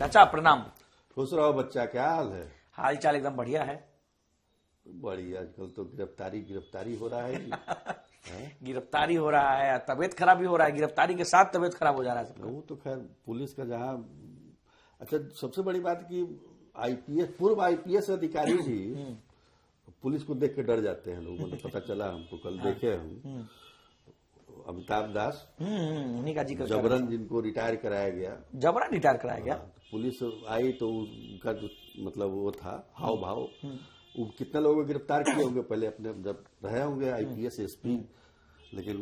चाचा प्रणाम। खुश रहो बच्चा, क्या हाल है? हाल चाल एकदम बढ़िया है। बड़ी आजकल तो गिरफ्तारी हो रहा है कि हैं? गिरफ्तारी हो रहा है, तबीयत खराब भी हो रहा है, गिरफ्तारी के साथ तबीयत खराब हो जा रहा है सबका। वो तो खैर पुलिस का जहाँ अच्छा, सबसे बड़ी बात कि आईपीएस पूर्व आईपीएस अधिकारी भी पुलिस को देख के डर जाते हैं। लोगों ने पता चला, हमको कल देखे हम अमिताभ दास उन्हीं का जिक्र कर रहे जबरन जिनको रिटायर कराया गया। थे। जबरन रिटायर कराया गया। पुलिस आई तो उनका जो मतलब वो था हाव भाव, वो कितने लोगों को गिरफ्तार किए होंगे पहले अपने जब रहे होंगे आईपीएस एसपी, लेकिन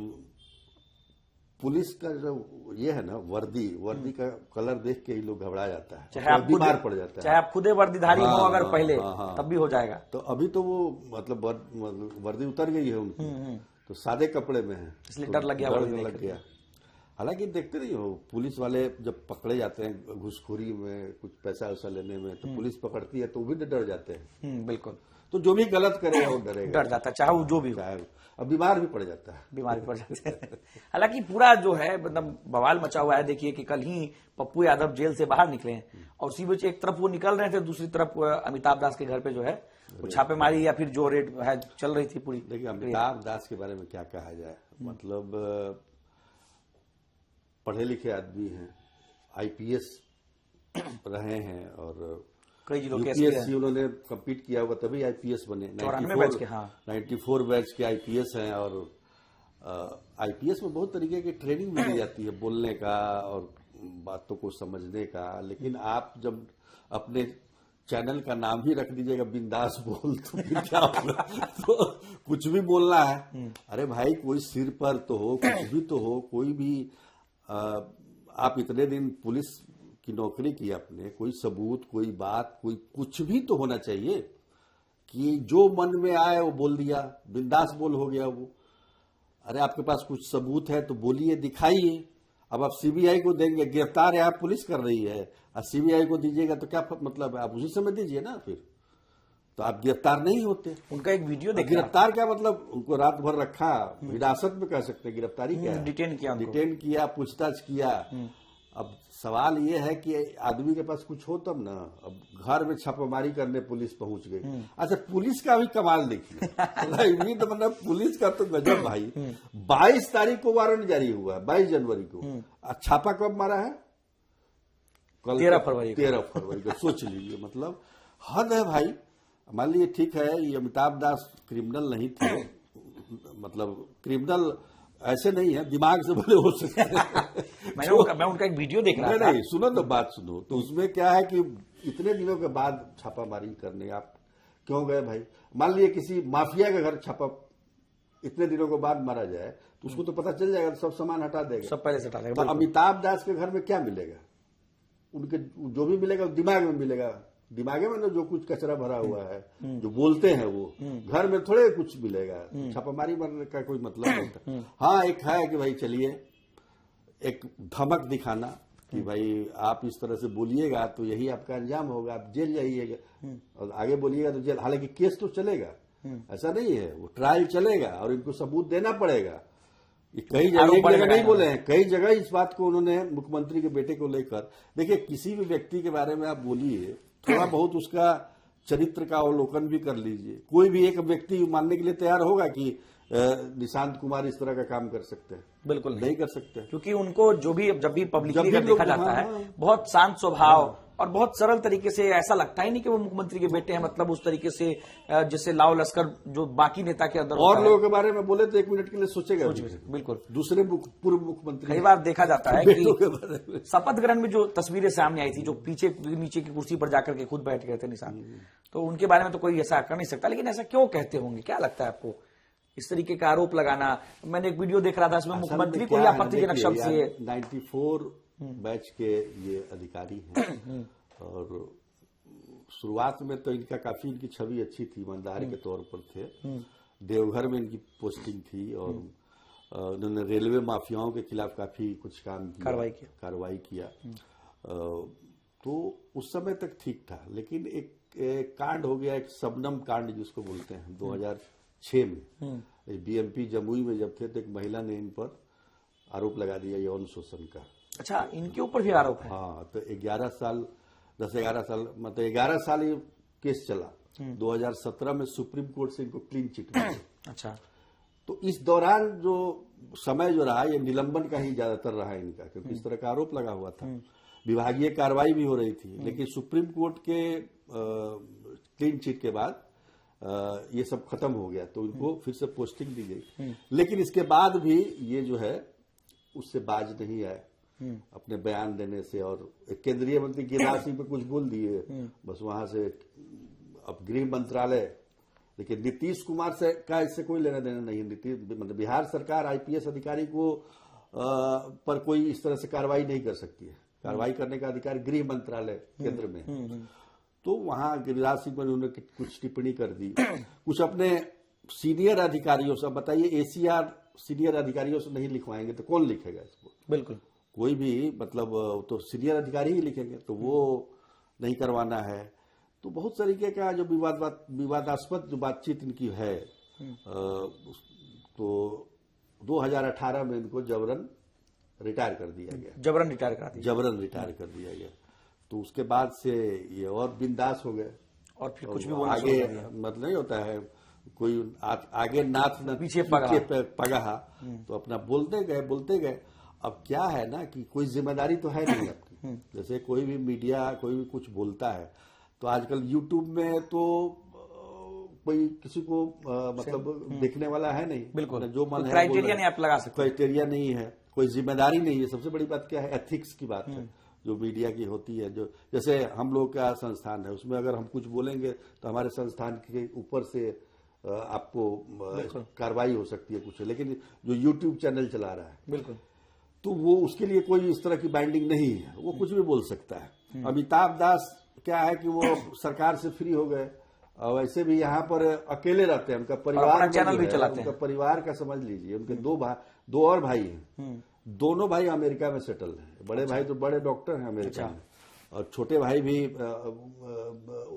पुलिस का जो ये है ना वर्दी का कलर देख के ही लोग घबरा जाता है, चाहे आप बीमार पड़ जाता है। चाहे आप खुदे वर्दीधारी हो अगर पहले, तब भी हो जाएगा। तो अभी तो वो मतलब वर्दी उतर गई है उनकी, तो सादे कपड़े में है, इसलिए डर लग गया, वर्दी लग गया। हालांकि देखते नहीं हो, पुलिस वाले जब पकड़े जाते हैं घुसखोरी में, कुछ पैसा वैसा लेने में, तो पुलिस पकड़ती है तो वो भी डर जाते हैं। बिल्कुल। तो जो भी गलत करेगा वो डरेगा, डर जाता है, चाहे वो जो भी हो। चाहे अब बीमार भी पड़ जाता है। बीमारी पड़ जाते हैं। हालांकि पूरा जो है मतलब बवाल मचा हुआ है। देखिए कि कल ही पप्पू यादव जेल से बाहर निकले हैं और उसी बीच एक तरफ वो निकल रहे थे, दूसरी तरफ अमिताभ दास के घर पे जो है वो छापेमारी या फिर जो रेड है चल रही थी पूरी। देखिए अमिताभ दास के बारे में क्या कहा जाए, मतलब पढ़े लिखे आदमी हैं, आईपीएस रहे हैं और कई जिलों के यूपीएससी उन्होंने कम्पीट किया होगा तभी आईपीएस बने। 94 बैच के आईपीएस हैं और आईपीएस में बहुत तरीके की ट्रेनिंग मिली जाती है, बोलने का और बातों को समझने का। लेकिन आप जब अपने चैनल का नाम ही रख दीजिएगा बिंदास बोल, तो फिर क्या होगा? तो कुछ भी बोलना है, अरे भाई कोई सिर पर तो हो, कुछ भी तो हो, कोई भी आप इतने दिन पुलिस की नौकरी की आपने, कोई सबूत, कोई बात, कोई कुछ भी तो होना चाहिए कि जो मन में आए वो बोल दिया, बिंदास बोल हो गया वो। अरे आपके पास कुछ सबूत है तो बोलिए, दिखाइए। अब आप सीबीआई को देंगे, गिरफ्तार है, आप पुलिस कर रही है और सीबीआई को दीजिएगा तो क्या मतलब है? आप उसी समय दीजिए ना, फिर तो आप गिरफ्तार नहीं होते। उनका एक वीडियो देखा, गिरफ्तार क्या मतलब? उनको रात भर रखा हिरासत में, कह सकते हैं गिरफ्तारी क्या है? डिटेन किया, पूछताछ किया। अब सवाल ये है कि आदमी के पास कुछ हो तब ना। अब घर में छापेमारी करने पुलिस पहुंच गई। अच्छा, पुलिस का भी कमाल देखिए। तो मतलब पुलिस का तो गजब भाई। 22 तारीख को वारंट जारी हुआ है, 22 जनवरी को। छापा कब मारा है? कल 13 फरवरी को। सोच लीजिए, मतलब हद है भाई। मान लीजिए ठीक है, ये अमिताभ दास क्रिमिनल नहीं थे, मतलब क्रिमिनल ऐसे नहीं है, दिमाग से भले हो सकते हैं। मैं उनका एक वीडियो देख रहा था। नहीं, सुनो तो बात सुनो। तो उसमें क्या है कि इतने दिनों के बाद छापामारी करने आप क्यों गए भाई? मान लीजिए किसी माफिया के घर छापा इतने दिनों के बाद मारा जाए तो उसको तो पता चल जाएगा, सब सामान हटा देगा, सब पहले से हटा देगा। तो अमिताभ दास के घर में क्या मिलेगा? उनके जो भी मिलेगा दिमाग में मिलेगा। दिमागे में ना जो कुछ कचरा भरा हुआ है, जो बोलते हैं वो, घर में थोड़े कुछ मिलेगा। छापामारी मारने का कोई मतलब नहीं था। हाँ, एक है कि भाई चलिए एक धमक दिखाना कि भाई आप इस तरह से बोलिएगा तो यही आपका अंजाम होगा, आप जेल जाइएगा, और आगे बोलिएगा तो जेल। हालांकि केस तो चलेगा, ऐसा नहीं है, वो ट्रायल चलेगा और इनको सबूत देना पड़ेगा। कई जगह नहीं बोले हैं, कई जगह इस बात को उन्होंने मुख्यमंत्री के बेटे को लेकर। देखिए, किसी भी व्यक्ति के बारे में आप बोलिए, थोड़ा बहुत उसका चरित्र का अवलोकन भी कर लीजिए। कोई भी एक व्यक्ति मानने के लिए तैयार होगा कि निशांत कुमार इस तरह का काम कर सकते हैं? बिल्कुल नहीं कर सकते, क्योंकि उनको जब भी पब्लिकली देखा जाता है, बहुत शांत स्वभाव और बहुत सरल तरीके से, ऐसा लगता ही नहीं कि वो मुख्यमंत्री के बेटे हैं। मतलब उस तरीके से जैसे लाव लश्कर जो बाकी नेता के अंदर और लोगों के बारे में बोले तो 1 मिनट के लिए सोचेगा। बिल्कुल। दूसरे पूर्व मुख्यमंत्री कई बार देखा जाता है कि शपथ ग्रहण में जो तस्वीरें सामने आई थी, जो पीछे नीचे की कुर्सी पर जाकर के खुद बैठ गए थे निशांत, तो उनके बारे में तो कोई ऐसा कर नहीं सकता। लेकिन ऐसा क्यों कहते होंगे? क्या लगता है आपको? इस तरीके का आरोप लगाना। मैंने एक वीडियो देख रहा था, इसमें मुख्यमंत्री को आपत्तिजनक शब्द से 94 बैच के ये अधिकारी हैं और शुरुआत में तो इनका काफी, इनकी छवि अच्छी थी, ईमानदार के तौर पर थे। देवघर में इनकी पोस्टिंग थी और उन्होंने रेलवे माफियाओं के खिलाफ काफी कुछ काम किया, कार्रवाई किया। तो उस समय तक ठीक था। लेकिन एक कांड हो गया, एक शबनम कांड जिसको बोलते हैं, 2006 में बीएमपी जमुई में जब थे तो एक महिला ने इन पर आरोप लगा दिया यौन शोषण का। अच्छा, इनके ऊपर भी आरोप है? हाँ, तो 11 साल 10-11 साल, मतलब 11 साल ये केस चला। 2017 में सुप्रीम कोर्ट से इनको क्लीन चिट मिली। अच्छा, तो इस दौरान जो समय जो रहा, ये निलंबन का ही ज्यादातर रहा इनका, क्योंकि इस तरह का आरोप लगा हुआ था, विभागीय कार्रवाई भी हो रही थी। लेकिन सुप्रीम कोर्ट के क्लीन चिट के बाद ये सब खत्म हो गया, तो इनको फिर से पोस्टिंग दी गई। लेकिन इसके बाद भी ये जो है उससे बाज नहीं आए अपने बयान देने से, और एक केंद्रीय मंत्री गिरिराज सिंह पे कुछ बोल दिए, बस वहां से अब गृह मंत्रालय। लेकिन नीतीश कुमार से का इससे कोई लेना देना नहीं। नीतीश मतलब बिहार सरकार आईपीएस अधिकारी को पर कोई इस तरह से कार्रवाई नहीं कर सकती है। कार्रवाई करने का अधिकार गृह मंत्रालय केंद्र में है। तो वहां गिरिराज सिंह पर उन्होंने कुछ टिप्पणी कर दी, कुछ अपने सीनियर अधिकारियों से। बताइए, एसीआर सीनियर अधिकारियों से नहीं लिखवाएंगे तो कौन लिखेगा इसको? बिल्कुल, कोई भी, मतलब तो सीनियर अधिकारी ही लिखेंगे, तो वो नहीं करवाना है। तो बहुत तरीके का जो विवादास्पद जो बातचीत इनकी है, तो 2018 में इनको जबरन रिटायर कर दिया गया। जबरन रिटायर कर दिया गया। तो उसके बाद से ये और बिंदास हो गए, और फिर कुछ भी बोलना आगे मतलब नहीं होता है, कोई आगे नाथ न पीछे पगहा, तो अपना बोलते गए। अब क्या है ना कि कोई जिम्मेदारी तो है नहीं आपकी। जैसे कोई भी मीडिया कोई भी कुछ बोलता है, तो आजकल यूट्यूब में तो कोई किसी को मतलब देखने वाला है नहीं। बिल्कुल, जो मन है क्राइटेरिया नहीं आप लगा सकते, क्राइटेरिया नहीं है, कोई जिम्मेदारी नहीं है। सबसे बड़ी बात क्या है? एथिक्स की बात है जो मीडिया की होती है। जो जैसे हम लोग का संस्थान है, उसमें अगर हम कुछ बोलेंगे तो हमारे संस्थान के ऊपर से आपको कार्रवाई हो सकती है कुछ। लेकिन जो यूट्यूब चैनल चला रहा है, बिल्कुल, तो वो उसके लिए कोई इस तरह की बाइंडिंग नहीं है, वो कुछ भी बोल सकता है। अमिताभ दास क्या है कि वो सरकार से फ्री हो गए, और वैसे भी यहाँ पर अकेले रहते हैं। उनका परिवार चैनल भी चलाते हैं। उनका परिवार का समझ लीजिए, उनके दो और भाई हैं। दोनों भाई अमेरिका में सेटल हैं। बड़े भाई तो बड़े डॉक्टर हैं अमेरिका में, और छोटे भाई भी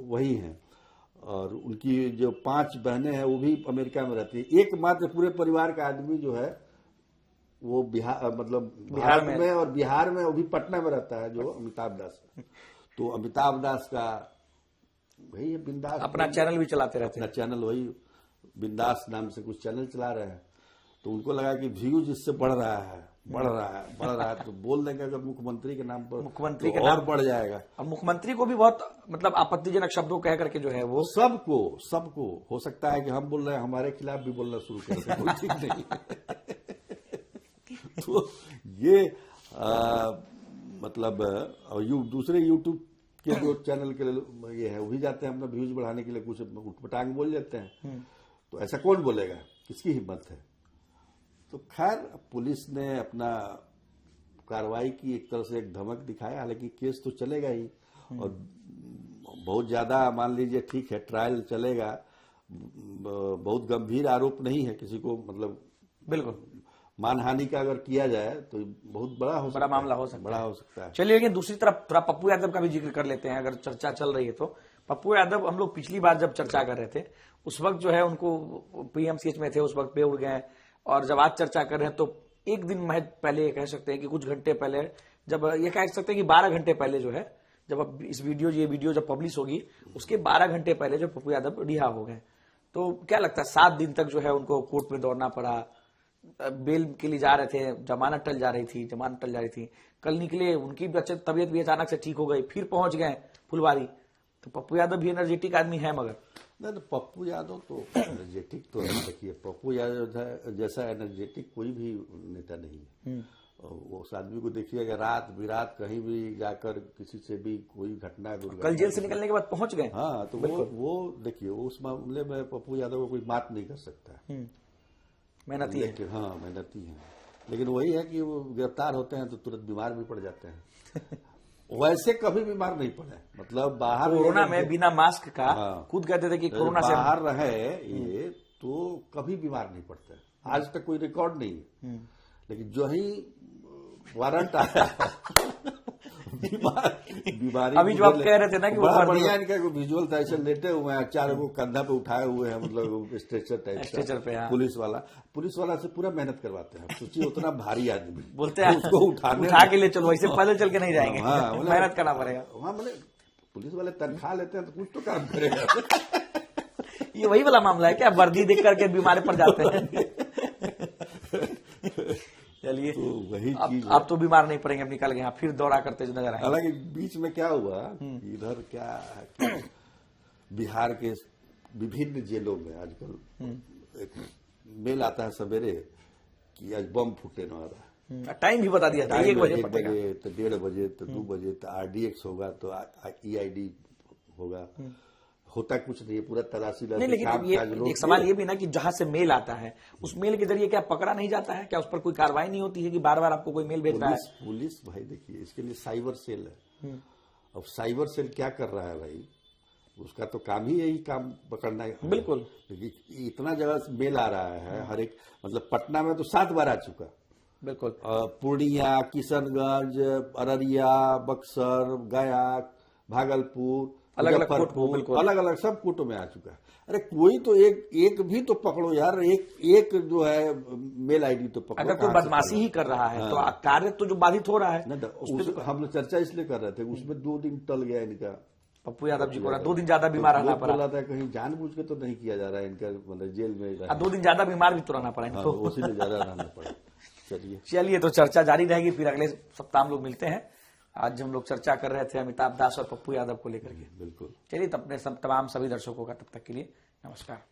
वही हैं। और उनकी जो 5 बहनें हैं वो भी अमेरिका में रहती है। एकमात्र पूरे परिवार का आदमी जो है वो बिहार में और बिहार में, वो भी पटना में रहता है, जो अमिताभ दास है। तो अमिताभ दास का वही बिंदास अपना चैनल भी चलाते रहते हैं। अपना चैनल वही बिंदास नाम से कुछ चैनल चला रहे हैं। तो उनको लगा कि व्यूज इससे बढ़ रहा है, तो बोल देंगे अगर मुख्यमंत्री के नाम पर, मुख्यमंत्री तो के नाम बढ़ जाएगा। अब मुख्यमंत्री को भी बहुत मतलब आपत्तिजनक शब्दों कह करके जो है वो सबको हो सकता है कि हम बोल रहे हैं, हमारे खिलाफ भी बोलना शुरू कर दें, कोई ठीक नहीं है। तो ये मतलब दूसरे यूट्यूब के जो चैनल के लिए ये है, वो भी जाते हैं अपना व्यूज बढ़ाने के लिए, कुछ उठपटांग बोल लेते हैं। तो ऐसा कौन बोलेगा? किसकी हिम्मत है? तो खैर, पुलिस ने अपना कार्रवाई की, एक तरह से एक धमक दिखाया। हालांकि केस तो चलेगा ही, और बहुत ज्यादा मान लीजिए ठीक है, ट्रायल चलेगा। बहुत गंभीर आरोप नहीं है किसी को, मतलब बिल्कुल मानहानि का अगर किया जाए तो बहुत बड़ा मामला हो सकता है। चलिए, लेकिन दूसरी तरफ थोड़ा पप्पू यादव का भी जिक्र कर लेते हैं, अगर चर्चा चल रही है तो। पप्पू यादव, हम लोग पिछली बार जब चर्चा कर रहे थे, उस वक्त जो है उनको पीएमसीएच में थे, उस वक्त पे उड़ गए। और जब आज चर्चा कर रहे हैं तो एक दिन महज पहले कह सकते हैं कि कुछ घंटे पहले, जब ये कह सकते हैं कि 12 घंटे पहले जो है, जब अब ये वीडियो जब पब्लिश होगी, उसके 12 घंटे पहले जो पप्पू यादव रिहा हो गए। तो क्या लगता है, 7 दिन तक जो है उनको कोर्ट में दौड़ना पड़ा, बेल के लिए जा रहे थे, जमानत टल जा रही थी। कल निकले, उनकी तबीयत भी अचानक से ठीक हो गई, फिर पहुंच गए फुलवारी। तो पप्पू यादव भी एनर्जेटिक आदमी है, मगर नहीं, तो पप्पू यादव तो एनर्जेटिक तो है। देखिए, पप्पू यादव जैसा एनर्जेटिक कोई भी नेता नहीं है। उस आदमी को देखिएगा, रात बिरात कहीं भी जाकर किसी से भी कोई घटना, कल जेल से निकलने के बाद पहुंच गए। हाँ, तो वो देखिए, उस मामले में पप्पू यादव को कोई बात नहीं कर सकता है। मेहनती है। हाँ, मेहनती है। लेकिन वही है कि वो गिरफ्तार होते हैं तो तुरंत बीमार भी पड़ जाते हैं। वैसे कभी बीमार नहीं पड़े, मतलब बाहर कोरोना में बिना मास्क का खुद कहते थे कि कोरोना से बाहर रहे ये, तो कभी बीमार नहीं पड़ते। आज तक कोई रिकॉर्ड नहीं है। लेकिन जो ही वारंट आया बीमारी, अभी जो आप कह रहे थे ना कि बड़ा बढ़िया इनका विजुअल था, ऐसे लेटे हुए हैं, 4 को कंधा पे उठाए हुए हैं, मतलब स्ट्रेचर पे। पुलिस वाला से पूरा मेहनत करवाते हैं। सोचिए, उतना भारी आदमी बोलते हैं उसको उठा के ले चलो, ऐसे पैदल चल के नहीं जाएंगे, मेहनत करना पड़ेगा। हाँ, मतलब पुलिस वाले तनख्वाह लेते हैं तो कुछ तो काम करेगा। ये वही वाला मामला है क्या, वर्दी देख करके बीमार पड़ जाते हैं? चलिए, तो वही चीज आप तो बीमार नहीं पड़ेंगे, अब निकल गए फिर दौड़ा करते नजर आए। हालांकि बीच में क्या हुआ, इधर क्या है कि बिहार के विभिन्न जेलों में आजकल एक मेल आता है सवेरे कि आज बम फूटने वाला है। टाइम भी बता दिया था, 1 बजे तो 1:30 बजे तो 2 बजे तो RDX होगा, तो EID होगा। होता कुछ नहीं है, पूरा तलाशी नहीं, लेकिन ये एक सवाल ये भी ना कि जहां से मेल आता है उस मेल के जरिए क्या पकड़ा नहीं जाता है? क्या उस पर कोई कार्रवाई नहीं होती है कि बार बार आपको कोई मेल भेज रहा है? पुलिस भाई देखिए, इसके लिए साइबर सेल है। अब साइबर सेल क्या कर रहा है भाई, उसका तो काम ही यही काम पकड़ना है। बिल्कुल, इतना जगह से मेल आ रहा है, हर एक, मतलब पटना में तो 7 बार आ चुका। बिल्कुल, पूर्णिया, किशनगंज, अररिया, बक्सर, गया, भागलपुर, अलग अलग सब कोर्टों में आ चुका है। अरे कोई तो एक भी तो पकड़ो यार, एक जो है मेल आईडी तो पकड़ो। अगर कोई बदमाशी ही कर रहा है तो कार्य तो जो बाधित हो रहा है। हम लोग चर्चा इसलिए कर रहे थे, उसमें 2 दिन टल गया इनका। पप्पू यादव जी को 2 दिन ज्यादा बीमार रहना पड़ा। बोला था कहीं जानबूझ के तो नहीं किया जा रहा है इनका, मतलब जेल में 2 दिन ज्यादा बीमार भी तो रहना पड़ा इनको, उसी में ज्यादा रहना पड़ा। चलिए, तो चर्चा जारी रहेगी, फिर अगले सप्ताह हम लोग मिलते हैं। आज हम लोग चर्चा कर रहे थे अमिताभ दास और पप्पू यादव को लेकर के। बिल्कुल, चलिए, तब अपने तमाम सभी दर्शकों का तब तक के लिए नमस्कार।